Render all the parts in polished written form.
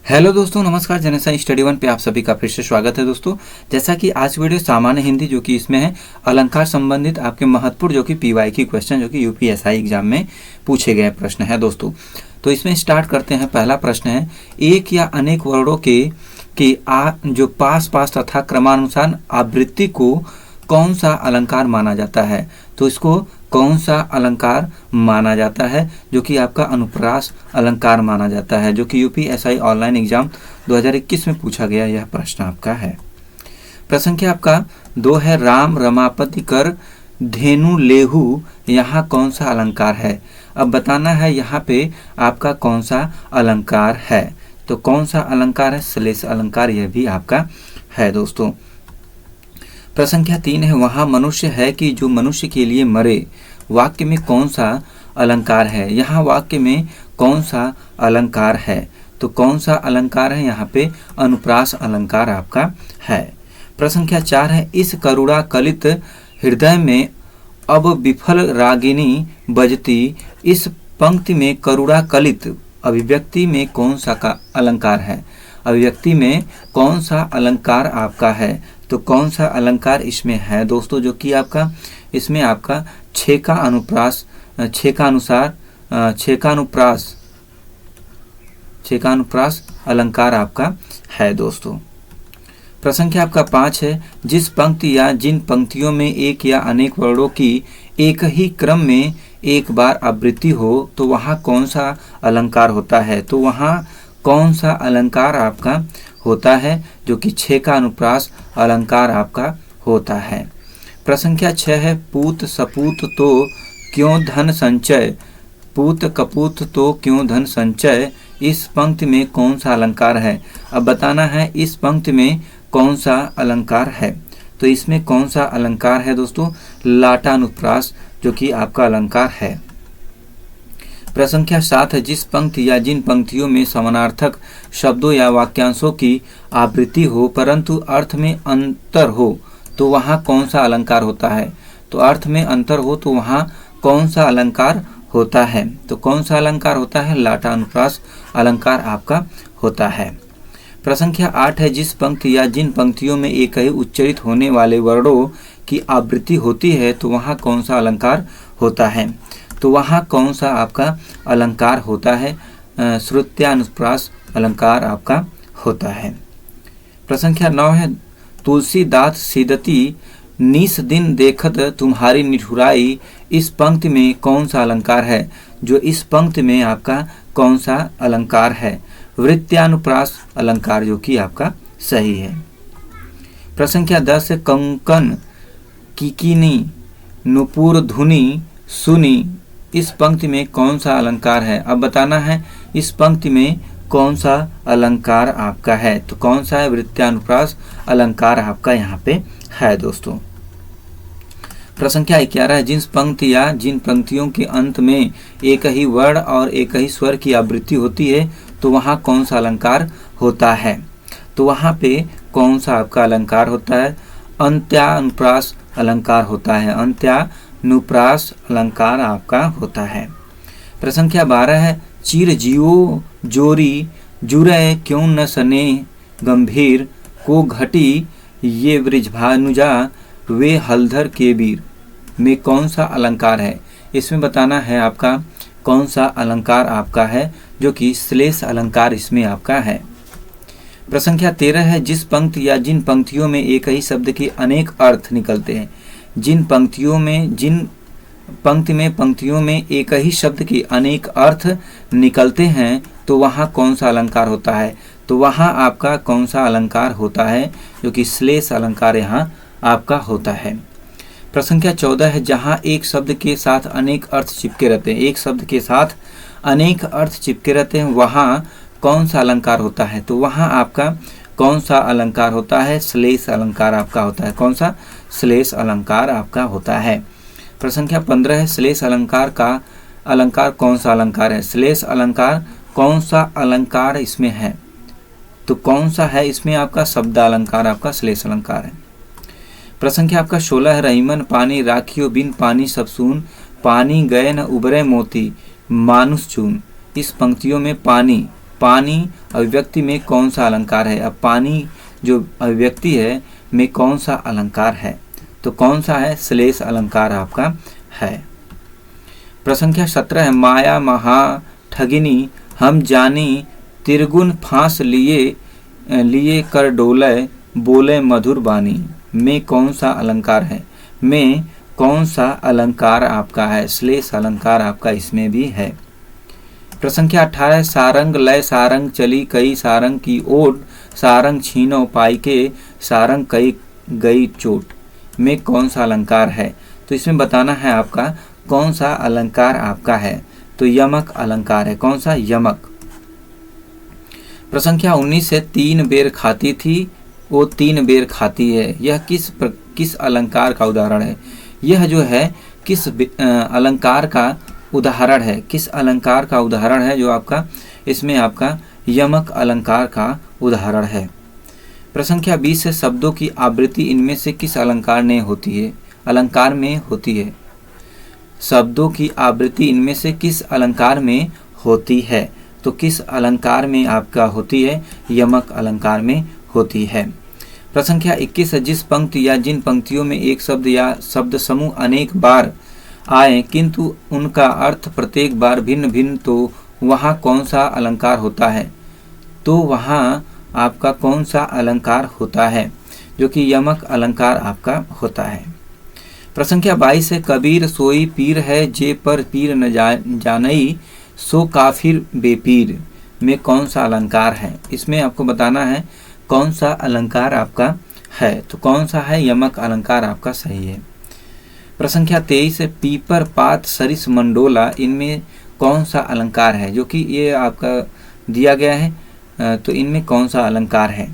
Hello दोस्तों, नमस्कार। जनसा study one पे आप सभी का फिर से स्वागत है दोस्तों। जैसा कि आज वीडियो सामान्य हिंदी जो कि इसमें है अलंकार संबंधित आपके महत्वपूर्ण जो कि पीवाई की क्वेश्चन जो कि यूपीएसआई एग्जाम में पूछे गए प्रश्न है दोस्तों। तो इसमें स्टार्ट करते हैं। पहला प्रश्न है, एक या अनेक वर्णों के जो पास पास तथा क्रमानुसार आवृत्ति को कौन सा अलंकार माना जाता है। तो इसको कौन सा अलंकार माना जाता है, जो कि आपका अनुप्रास अलंकार माना जाता है, जो कि यूपीएसआई ऑनलाइन एग्जाम 2021 में पूछा गया यह प्रश्न आपका है। प्रश्न संख्या आपका 2 है, राम रमापति कर धेनु लेहु, यहाँ कौन सा अलंकार है। अब बताना है यहाँ पे आपका कौन सा अलंकार है। तो कौन सा अलंकार है, श्लेष अलंकार यह भी आपका है दोस्तों। प्रश्न संख्या 3 है, वहाँ मनुष्य है कि जो मनुष्य के लिए मरे, वाक्य में कौन सा अलंकार है। यहाँ वाक्य में कौन सा अलंकार है। तो कौन सा अलंकार है, यहाँ पे अनुप्रास अलंकार आपका है। प्रश्न संख्या 4 है, इस करुणा कलित हृदय में अब विफल रागिनी बजती, इस पंक्ति में करुणा कलित अभिव्यक्ति में कौन सा का अलंकार है। अभिव्यक्ति में कौन सा अलंकार आपका है। तो कौन सा अलंकार इसमें है दोस्तों, जो कि आपका इसमें आपका छेकानुप्रास अलंकार आपका है दोस्तों। प्रश्न संख्या आपका 5 है, जिस पंक्ति या जिन पंक्तियों में एक या अनेक वर्णों की एक ही क्रम में एक बार आवृत्ति हो, तो वहाँ कौन सा अलंकार होता है। तो वहाँ कौन सा अलंकार आपका होता है, जो कि छेकानुप्रास अलंकार आपका होता है। प्रश्न संख्या 6 है, पूत सपूत तो क्यों धन संचय, पूत कपूत तो क्यों धन संचय, इस पंक्ति में कौन सा अलंकार है। अब बताना है इस पंक्ति में कौन सा अलंकार है। तो इसमें कौन सा अलंकार है दोस्तों, लाटानुप्रास जो कि आपका अलंकार है। प्रश्न संख्या 7 है, जिस पंक्ति या जिन पंक्तियों में समानार्थक शब्दों या वाक्यांशों की आवृत्ति हो परंतु अर्थ में अंतर हो, तो वहाँ कौन सा अलंकार होता है। तो अर्थ में अंतर हो तो वहाँ कौन सा अलंकार होता है। तो कौन सा अलंकार होता है, लाटानुप्रास अलंकार आपका होता है। प्रश्न संख्या 8 है, जिस पंक्ति या जिन पंक्तियों में एक ही उच्चरित होने वाले वर्णों की आवृत्ति होती है, तो वहाँ कौन सा अलंकार होता है। तो वहाँ कौन सा आपका अलंकार होता है, श्रुत्यानुप्रास अलंकार आपका होता है। प्रश्न संख्या 9 है, तुलसी दात सीदती निस दिन देखत तुम्हारी निठुराई, इस पंक्ति में कौन सा अलंकार है। जो इस पंक्ति में आपका कौन सा अलंकार है, वृत्त्यानुप्रास अलंकार जो कि आपका सही है। प्रश्न संख्या 10 है, कंकन किकिनी नुपुर धुनी सुनी, इस पंक्ति में कौन सा अलंकार है। अब बताना है इस पंक्ति में कौन सा अलंकार आपका है। तो कौन सा है, वृत्त्यानुप्रास अलंकार आपका यहाँ पे है दोस्तों। प्रश्न संख्या 11 है, जिस पंक्ति या जिन पंक्तियों के अंत में एक ही वर्ण और एक ही स्वर की आवृत्ति होती है, तो वहाँ कौन सा अलंकार होता है। तो वहाँ पे कौन सा आपका अलंकार होता है, अंत्यानुप्रास अलंकार होता है। अंत्यानुप्रास अलंकार आपका होता है। प्रश्न संख्या 12 है, चिर जियो जोरी जुरे क्यों न सने गंभीर, को घटी ये वृषभानुजा वे हलधर के वीर, में कौन सा अलंकार है। इसमें बताना है आपका कौन सा अलंकार आपका है, जो कि श्लेष अलंकार इसमें आपका है। प्रश्न संख्या 13 है, जिस पंक्ति या जिन पंक्तियों में एक ही शब्द के अनेक अर्थ निकलते हैं, जिन पंक्तियों में एक ही शब्द के अनेक अर्थ निकलते हैं, तो वहाँ कौन सा अलंकार होता है। तो वहाँ आपका कौन सा अलंकार होता है, जो कि श्लेष अलंकार यहाँ आपका होता है। प्रश्न संख्या 14 है, जहाँ एक शब्द के साथ अनेक अर्थ चिपके रहते हैं, एक शब्द के साथ अनेक अर्थ चिपके रहते हैं, वहाँ कौन सा अलंकार होता है। तो वहाँ आपका कौन सा अलंकार होता है, श्लेष अलंकार आपका होता है। कौन सा, श्लेष अलंकार आपका होता है। प्रश्न संख्या 15 है, श्लेष अलंकार का अलंकार कौन सा अलंकार है। श्लेष अलंकार कौन सा अलंकार इसमें है। तो कौन सा है इसमें आपका, शब्द अलंकार आपका श्लेष अलंकार है। प्रश्न संख्या आपका 16 है, रहीमन पानी राखियो बिन पानी सब सून, पानी गए न उबरे मोती मानुष चून, इस पंक्तियों में पानी पानी अभिव्यक्ति में कौन सा अलंकार है? अब पानी जो अभिव्यक्ति है में कौन सा अलंकार है? तो कौन सा है? श्लेष अलंकार आपका है। प्रश्न संख्या 17 है, माया महा ठगिनी हम जानी तिरगुन फांस लिए कर डोले बोले मधुर बानी में कौन सा अलंकार है? में कौन सा अलंकार आपका है? श्लेष अलंकार आपका इसमें भी है। प्रश्न संख्या 18, सारंग लय सारंग चली कई सारंग की ओट सारंग छीनो पाई के सारंग कई गई चोट में कौन सा अलंकार है? तो इसमें बताना है आपका कौन सा अलंकार आपका है। तो यमक अलंकार है। कौन सा? यमक। प्रश्न संख्या 19 से 3 बेर खाती थी वो 3 बेर खाती है, यह किस अलंकार का उदाहरण है? यह जो है किस अलंकार का उदाहरण है? किस अलंकार का उदाहरण है जो आपका इसमें आपका यमक अलंकार का उदाहरण है। प्रश्न संख्या 20 से शब्दों की आवृत्ति इनमें से किस अलंकार में होती है? अलंकार में होती है। शब्दों की आवृत्ति इनमें से किस अलंकार में होती है? तो किस अलंकार में आपका होती है? यमक अलंकार में होती है। प्रश्न संख्या 21 है, जिस पंक्ति या जिन पंक्तियों में एक शब्द या शब्द समूह अनेक बार आए किंतु उनका अर्थ प्रत्येक बार भिन्न भिन्न, तो वहाँ कौन सा अलंकार होता है? तो वहाँ आपका कौन सा अलंकार होता है? जो कि यमक अलंकार आपका होता है। प्रश्न संख्या 22 है, कबीर सोई पीर है जे पर पीर न जानई सो काफिर बेपीर में कौन सा अलंकार है? इसमें आपको बताना है कौन सा अलंकार आपका है। तो कौन सा है? यमक अलंकार आपका सही है। प्रश्न संख्या 23 है, पीपर पात सरिस मंडोला इनमें कौन सा अलंकार है? जो कि ये आपका दिया गया है, तो इनमें कौन सा अलंकार है?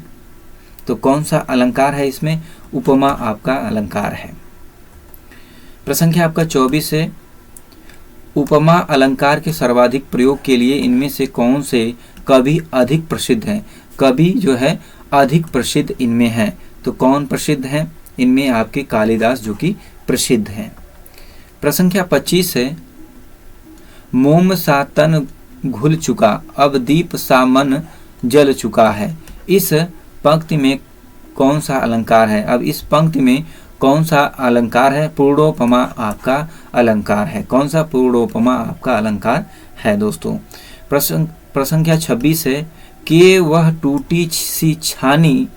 तो कौन सा अलंकार है इसमें? उपमा आपका अलंकार है। प्रश्न संख्या आपका 24 है, उपमा अलंकार के सर्वाधिक प्रयोग के लिए इनमें से कौन से कवि अधिक प्रसिद्ध हैं? कवि जो है अधिक प्रसिद्ध इनमें है। तो कौन प्रसिद्ध है? इनमें आपके कालिदास जो कि प्रसिद्ध हैं। प्रश्न संख्या 25 है, मोम सा तन घुल चुका अब दीप सा मन जल चुका है, इस पंक्ति में कौन सा अलंकार है? अब इस पंक्ति में कौन सा अलंकार है? पूर्णोपमा आपका अलंकार है। कौन सा? पूर्णोपमा आपका अलंकार है दोस्तों। प्रश्न संख्या 26 है, के वह टूटी सी छानी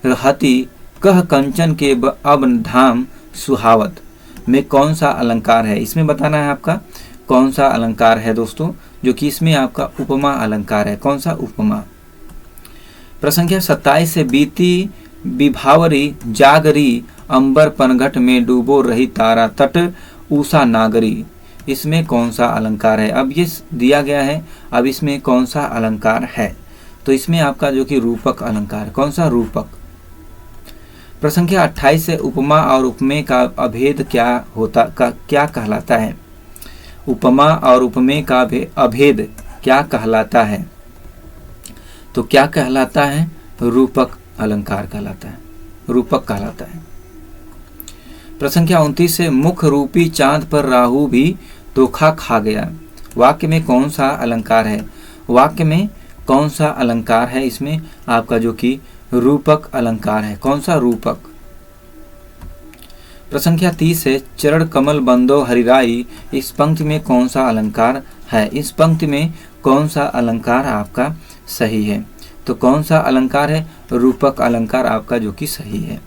रहती कह कंचन के अब धाम सुहावत में कौन सा अलंकार है? इसमें बताना है आपका कौन सा अलंकार है दोस्तों, जो कि इसमें आपका उपमा अलंकार है। कौन सा? उपमा। प्रश्न संख्या 27 से, बीती विभावरी जागरी अंबर पनघट में डूबो रही तारा तट उषा नागरी, इसमें कौन सा अलंकार है? अब ये दिया गया है, अब इसमें कौन सा अलंकार है? तो इसमें आपका जो कि रूपक अलंकार। कौन सा? रूपक। प्रश्न संख्या 28 से, उपमा और उपमेय का अभेद क्या कहलाता है? उपमा और उपमेय का अभेद क्या कहलाता है? तो क्या कहलाता है? रूपक अलंकार कहलाता है, रूपक कहलाता है। प्रश्न संख्या 29 से, मुख रूपी चांद पर राहु भी धोखा खा गया, वाक्य में कौन सा अलंकार है? वाक्य में कौन सा अलंकार है? इसमें आपका जो कि रूपक अलंकार है। कौन सा? रूपक। प्रश्न संख्या 30 है, चरण कमल बंदो हरिराई, इस पंक्ति में कौन सा अलंकार है? इस पंक्ति में कौन सा अलंकार आपका सही है? तो कौन सा अलंकार है? रूपक अलंकार आपका जो कि सही है।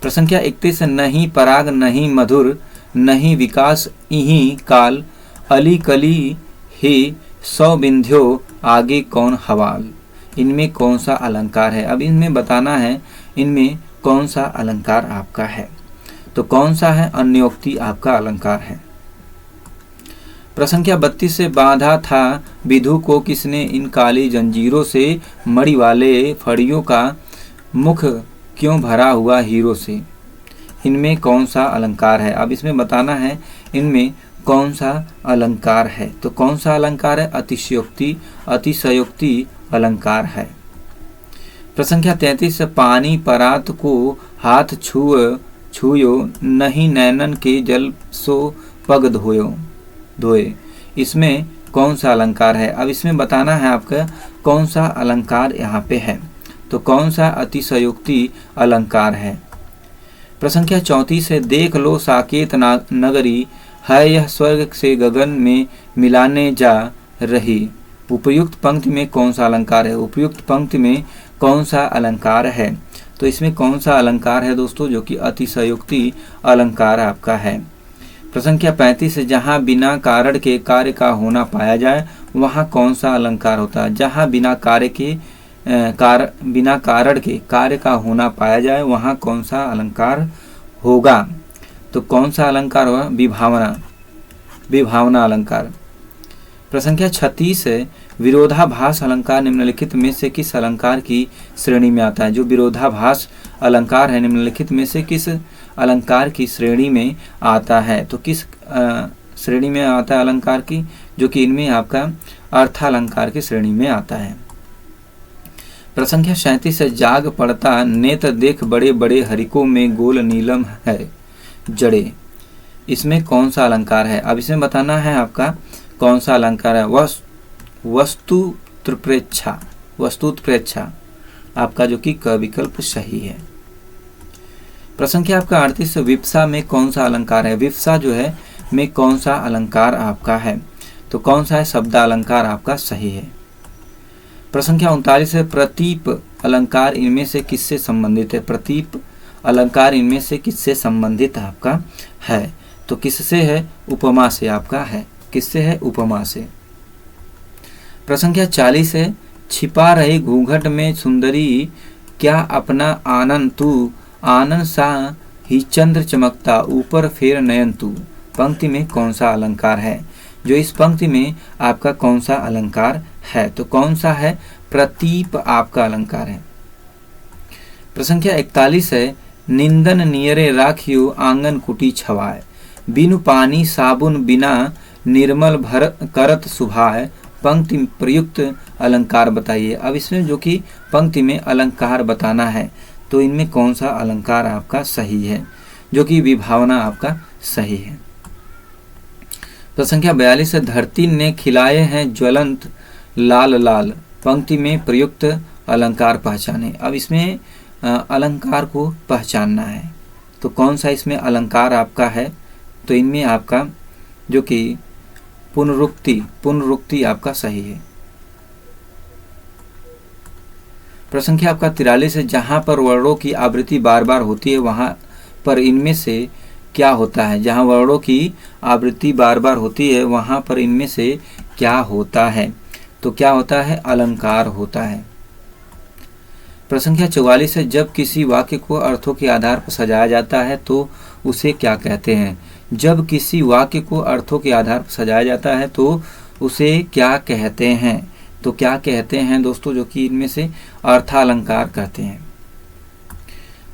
प्रश्न संख्या 31 है, नहीं पराग नहीं मधुर नहीं विकास इही काल अली कली ही सौ बिंध्यो आगे कौन हवाल, इनमें कौन सा अलंकार है? अब इनमें बताना है इनमें कौन सा अलंकार आपका है। तो कौन सा है? अन्योक्ति आपका अलंकार है। प्रश्न संख्या 32 से, बांधा था विधु को किसने इन काली जंजीरों से, मणि वाले फड़ियों का मुख क्यों भरा हुआ हीरो से, इनमें कौन सा अलंकार है? अब इसमें बताना है इनमें कौन सा अलंकार है। तो कौन सा अलंकार है? अतिशयोक्ति अलंकार है। प्रश्न संख्या 33 से, पानी परात को हाथ छुयो नहीं नैनन के जल सो पग धोए, इसमें कौन सा अलंकार है? अब इसमें बताना है आपका कौन सा अलंकार यहाँ पे है? तो कौन सा अतिशयोक्ति अलंकार है? प्रश्न संख्या 34 है, देख लो साकेत नगरी है यह स्वर्ग से गगन में मिलाने जा रही। उपयुक्त पंक्ति में कौन सा अलंकार है? उपयुक्त पंक्ति में कौन सा अलंकार है? तो इसमें कौन सा अलंकार है दोस्तों? जो कि अतिशयोक्ति अलंकार आपका है। प्रश्न संख्या 35 है, जहाँ बिना कारण के कार्य का होना पाया जाए वहाँ कौन सा अलंकार होता है? जहाँ बिना कारण के कार्य का होना पाया जाए वहाँ कौन सा अलंकार होगा? तो कौन सा अलंकार होगा? विभावना अलंकार। प्रश्न संख्या 36 है, विरोधाभास अलंकार निम्नलिखित में से किस अलंकार की श्रेणी में आता है? जो विरोधाभास अलंकार है निम्नलिखित में से किस अलंकार की श्रेणी में आता है? तो किस श्रेणी में आता है अलंकार की? जो कि इनमें आपका अर्थालंकार की श्रेणी में आता है। प्रश्न संख्या 37 है, जाग पड़ता नेत्र देख बड़े बड़े हरिकों में गोल नीलम है जड़े। इसमें कौन सा अलंकार है? अब इसमें बताना है आपका कौन सा अलंकार है। वस्तुत्प्रेक्षा आपका जो कि क विकल्प सही है। प्रश्न संख्या आपका 38, विप्सा में कौन सा अलंकार है? विप्सा जो है में कौन सा अलंकार आपका है? तो कौन सा है? शब्द अलंकार आपका सही है। प्रश्न संख्या 39 है, प्रतीप अलंकार इनमें से किससे संबंधित है? प्रतीप अलंकार इनमें से किससे संबंधित आपका है? तो किससे है? उपमा से आपका है। किससे है? उपमा से। प्रश्न संख्या 40 है, छिपा रही घूंघट में सुंदरी क्या अपना आनंद तू, आनंद सा ही चंद्र चमकता ऊपर फेर नयन तू। पंक्ति में कौन सा अलंकार है? जो इस पंक्ति में आपका कौन सा अलंकार है? तो कौन सा है? प्रतीप आपका अलंकार है। प्रश्न संख्या 41 है, निंदन नियरे राखियो आंगन कुटी छवाए, बिनु पानी साबुन बिना निर्मल भर करत सुभाए। पंक्ति प्रयुक्त अलंकार बताइए। अब इसमें जो कि पंक्ति में अलंकार बताना है तो इनमें कौन सा अलंकार आपका सही है? जो कि विभावना आपका सही है। तो संख्या 42 है, धरती ने खिलाए हैं ज्वलंत लाल लाल। पंक्ति में प्रयुक्त अलंकार पहचाने। अब इसमें अलंकार को पहचानना है तो कौन सा इसमें अलंकार आपका है? तो इनमें आपका जो कि पुनरुक्ति आपका सही है। प्रश्न संख्या आपका 43 है, जहां पर वर्णों की आवृत्ति बार बार होती है वहां पर इनमें से क्या होता है? जहां वर्णों की आवृत्ति बार बार होती है वहां पर इनमें से क्या होता है? तो क्या होता है? अलंकार होता है। प्रश्न संख्या 44 है, जब किसी वाक्य को अर्थों के आधार पर सजाया जाता है तो उसे क्या कहते हैं? जब किसी वाक्य को अर्थों के आधार पर सजाया जाता है तो उसे क्या कहते हैं? तो क्या कहते हैं दोस्तों? जो कि इनमें से अर्थालंकार कहते हैं।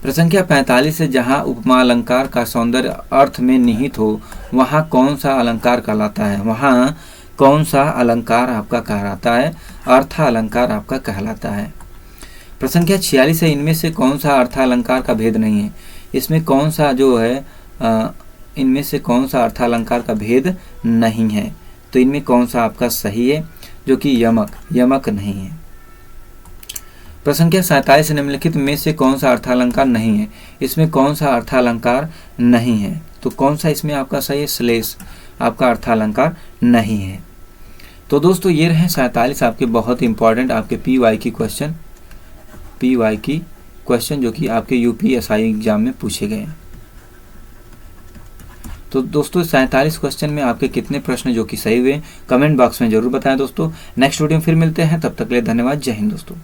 प्रश्न संख्या 45 है, जहाँ उपमा अलंकार का सौंदर्य अर्थ में निहित हो वहाँ कौन सा अलंकार कहलाता है? वहाँ कौन सा अलंकार आपका कहलाता है? अर्थालंकार आपका कहलाता है। प्रश्न संख्या 46 है, इनमें से कौन सा अर्थालंकार का भेद नहीं है? इसमें कौन सा जो है इनमें से कौन सा अर्थालंकार का भेद नहीं है? तो इनमें कौन सा आपका सही है? जो कि यमक नहीं है। प्रश्न संख्या 47 निम्नलिखित में से कौन सा अर्थालंकार नहीं है? इसमें कौन सा अर्थालंकार नहीं है? तो कौन सा इसमें आपका सही है? श्लेष आपका अर्थालंकार नहीं है। तो दोस्तों ये रहे 47 आपके बहुत इंपॉर्टेंट आपके PY की क्वेश्चन जो कि आपके UPSI एग्जाम में पूछे गए। तो दोस्तों 47 क्वेश्चन में आपके कितने प्रश्न जो कि सही हुए कमेंट बॉक्स में जरूर बताएं दोस्तों। नेक्स्ट वीडियो में फिर मिलते हैं, तब तक के लिए धन्यवाद। जय हिंद दोस्तों।